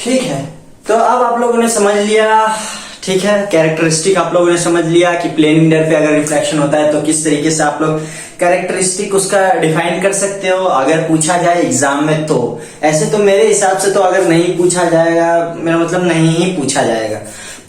ठीक है, तो अब आप लोगों ने समझ लिया, ठीक है, कैरेक्टरिस्टिक आप लोगों ने समझ लिया कि प्लेन मिरर पे अगर रिफ्लेक्शन होता है तो किस तरीके से आप लोग कैरेक्टरिस्टिक उसका डिफाइन कर सकते हो अगर पूछा जाए एग्जाम में। तो ऐसे तो मेरे हिसाब से तो अगर नहीं पूछा जाएगा, मेरा मतलब नहीं ही पूछा जाएगा,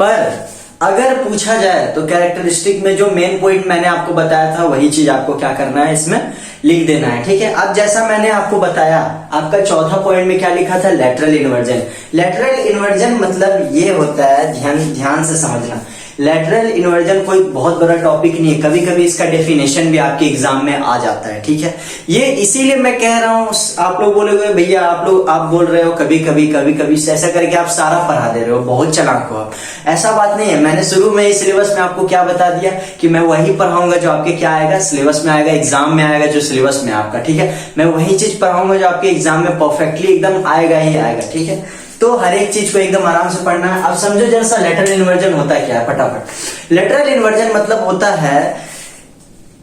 पर अगर पूछा जाए तो कैरेक्टरिस्टिक में जो मेन पॉइंट मैंने आपको बताया था वही चीज आपको क्या करना है, इसमें लिख देना है। ठीक है, अब जैसा मैंने आपको बताया, आपका चौथा पॉइंट में क्या लिखा था, लेटरल इन्वर्जन। लेटरल इन्वर्जन मतलब ये होता है, ध्यान से समझना, लेटरल इन्वर्जन कोई बहुत बड़ा टॉपिक नहीं है, कभी कभी इसका डेफिनेशन भी आपके एग्जाम में आ जाता है। ठीक है, ये इसीलिए मैं कह रहा हूं, आप लोग बोलोगे भैया आप बोल रहे हो कभी कभी ऐसा करके आप सारा पढ़ा दे रहे हो, बहुत चालाक हो आप। ऐसा बात नहीं है, मैंने शुरू में ही सिलेबस में आपको क्या बता दिया कि मैं वही पढ़ाऊंगा जो आपके क्या आएगा, सिलेबस में आएगा, एग्जाम में आएगा जो सिलेबस में आपका। ठीक है, मैं वही चीज पढ़ाऊंगा जो आपके एग्जाम में परफेक्टली एकदम आएगा ही आएगा। ठीक है, तो हर एक चीज को एकदम आराम से पढ़ना है। अब समझो जैसा लेटरल इन्वर्जन होता है क्या है, फटाफट। लेटरल इन्वर्जन मतलब होता है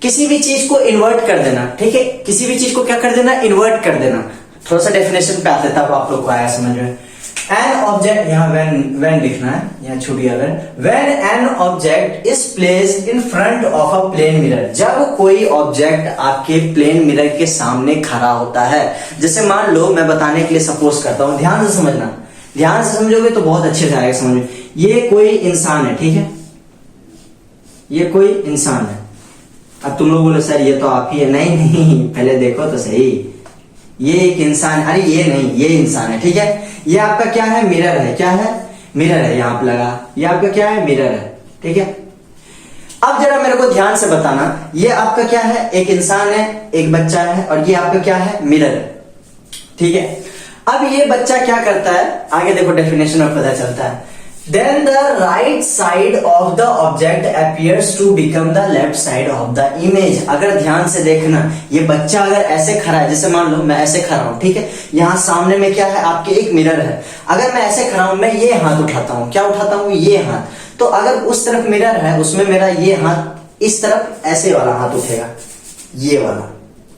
किसी भी चीज को इन्वर्ट कर देना। ठीक है, किसी भी चीज को क्या कर देना, इन्वर्ट कर देना। थोड़ा सा डेफिनेशन पे आते तब आप लोग को आया समझ में। एन ऑब्जेक्ट, यहाँ व्हेन लिखना है, यहाँ छूट गया when an object is placed in front of a plane mirror, जब कोई ऑब्जेक्ट आपके प्लेन मिरर के सामने खड़ा होता है। जैसे मान लो, मैं बताने के लिए सपोज करता हूं, ध्यान से समझना, ध्यान से समझोगे तो बहुत अच्छे से आएगा समझ में। ये कोई इंसान है, ठीक है, ये कोई इंसान है। अब तुम लोग बोलो सर ये तो आप ही है, नहीं पहले देखो तो सही, ये एक इंसान, अरे ये नहीं, ये इंसान है। ठीक है, ये आपका क्या है, मिरर है, क्या है, मिरर है, यहां पे लगा, ये आपका क्या है, मिरर है। ठीक है, अब जरा मेरे को ध्यान से बताना, ये आपका क्या है, एक इंसान है, एक बच्चा है, और ये आपका क्या है, मिरर है। ठीक है, अब ये बच्चा क्या करता है, आगे देखो डेफिनेशन में पता चलता है। Then the right side of the object appears to become the left side of the image। अगर ध्यान से देखना, ये बच्चा अगर ऐसे खड़ा है, जैसे मान लो मैं ऐसे खड़ा हूं, ठीक है, यहाँ सामने में क्या है, आपके एक मिरर है। अगर मैं ऐसे खड़ा हूं, मैं ये हाथ उठाता हूं, क्या उठाता हूं, ये हाथ, तो अगर उस तरफ मिरर है, उसमें मेरा ये हाथ इस तरफ ऐसे वाला हाथ उठेगा, ये वाला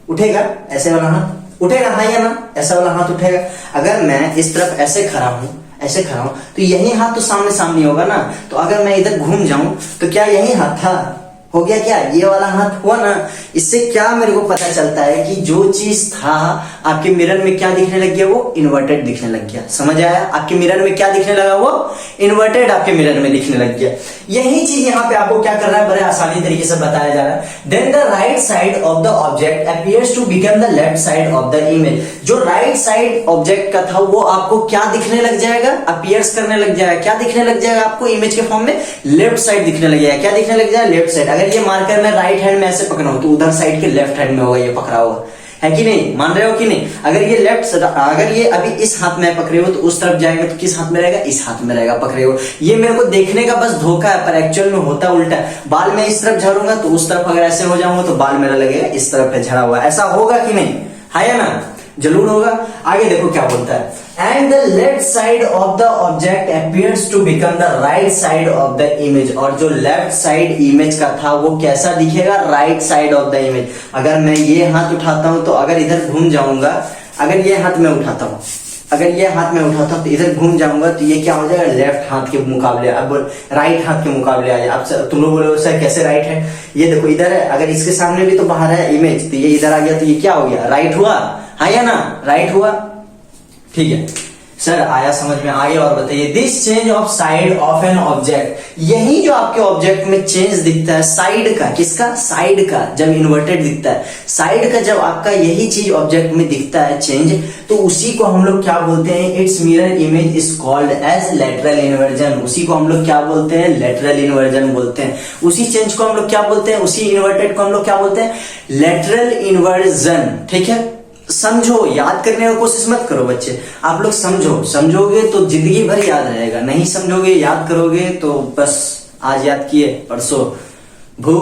उठेगा, ऐसे वाला हाथ उठेगा, हाँ या ना, ऐसा वाला हाथ उठेगा। अगर मैं इस तरफ ऐसे खड़ा हूं, ऐसे खड़ा हूं, तो यही हाथ तो सामने सामने होगा ना। तो अगर मैं इधर घूम जाऊं तो क्या यही हाथ था, हो गया क्या, ये वाला हाथ हुआ ना। इससे क्या मेरे को पता चलता है कि जो चीज था आपके मिरर में क्या दिखने लग गया, वो इन्वर्टेड दिखने लग गया। समझ आया, आपके मिरर में क्या दिखने लगा, वो इन्वर्टेड आपके मिरर में दिखने लग गया। यही चीज यहाँ पे आपको क्या करना है, बड़े आसानी तरीके से बताया जा रहा है। Then the right side of the object appears to become the left side of the image. जो राइट साइड ऑब्जेक्ट का था वो आपको क्या दिखने लग जाएगा, अपीयर्स करने लग जाएगा, क्या दिखने लग जाएगा आपको, इमेज के फॉर्म में लेफ्ट साइड दिखने लग जाएगा। क्या दिखने लग जाएगा, लेफ्ट साइड। अगर ये मार्कर मैं राइट हैंड में ऐसे पकड़ा हूं तो उधर साइड के लेफ्ट हैंड में होगा ये पकड़ा हुआ, है कि नहीं, मान रहे हो कि नहीं। अगर ये लेफ्ट, अगर ये अभी इस हाथ में पकड़े हो तो उस तरफ जाएगा, तो किस हाथ में रहेगा, इस हाथ में रहेगा पकड़े हो। ये मेरे को देखने का बस धोखा है, पर एक्चुअल में होता उल्टा। बाल में इस तरफ झड़ूंगा तो उस तरफ अगर ऐसे हो जाऊंगा तो बाल मेरा लगेगा इस तरफ है झड़ा हुआ। ऐसा होगा कि नहीं, है या ना, जरूर होगा। आगे देखो क्या बोलता है, and the left side of the object appears to become the right side of the image. और जो लेफ्ट साइड इमेज का था वो कैसा दिखेगा, right side of the image. अगर मैं ये हाथ उठाता हूं तो अगर इधर घूम जाऊंगा, अगर ये हाथ में उठाता हूं, अगर ये हाथ में उठाता हूं तो इधर घूम जाऊंगा तो ये क्या हो जाएगा, लेफ्ट हाथ के मुकाबले, अब राइट हाथ के मुकाबले आ जाए। अब तुम लोग बोले सर कैसे राइट है, ये देखो इधर है, अगर इसके सामने भी तो बाहर है इमेज, तो ये इधर आ गया तो ये क्या हो गया, राइट हुआ, हाँ या ना, राइट हुआ। ठीक है सर, आया समझ में, आगे और बताइए। This change of side of an object, यही जो आपके ऑब्जेक्ट में चेंज दिखता है साइड का, किसका, साइड का, जब इन्वर्टेड दिखता है साइड का, जब आपका यही चीज ऑब्जेक्ट में दिखता है चेंज, तो उसी को हम लोग क्या बोलते हैं, its mirror image is called as lateral inversion. उसी को हम लोग क्या बोलते हैं, लेटरल इन्वर्जन बोलते हैं। उसी चेंज को हम लोग क्या बोलते हैं, उसी इन्वर्टेड को हम लोग क्या बोलते हैं, लेटरल इन्वर्जन। ठीक है, समझो, याद करने की कोशिश मत करो बच्चे, आप लोग समझो, समझोगे तो जिंदगी भर याद रहेगा, नहीं समझोगे याद करोगे तो बस आज याद किए परसों भू,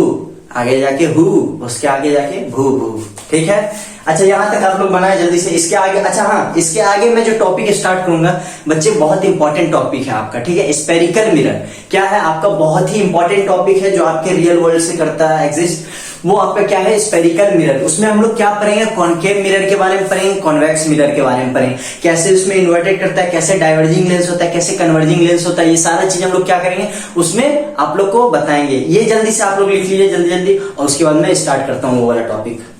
आगे जाके हु, उसके आगे जाके भू भू। ठीक है, अच्छा यहां तक आप लोग बनाए जल्दी से। इसके आगे, अच्छा हाँ, इसके आगे मैं जो टॉपिक स्टार्ट करूंगा बच्चे, बहुत इंपॉर्टेंट टॉपिक है आपका। ठीक है, स्पेरिकल मिरर क्या है आपका, बहुत ही इंपॉर्टेंट टॉपिक है जो आपके रियल वर्ल्ड से करता है एग्जिस्ट। वो आपका क्या है, स्पेरिकल मिरर। उसमें हम लोग क्या पढ़ेंगे, कॉनकेव मिरर के बारे में पढ़ेंगे, कॉन्वेक्स मिरर के बारे में पढ़ेंगे, कैसे उसमें इन्वर्टेड करता है, कैसे डाइवर्जिंग लेंस होता है, कैसे कन्वर्जिंग लेंस होता है, ये सारा चीज हम लोग क्या करेंगे उसमें आप लोग को बताएंगे। ये जल्दी से आप लोग लिख लीजिए जल्दी जल्दी, और उसके बाद मैं स्टार्ट करता हूँ वो वाला टॉपिक।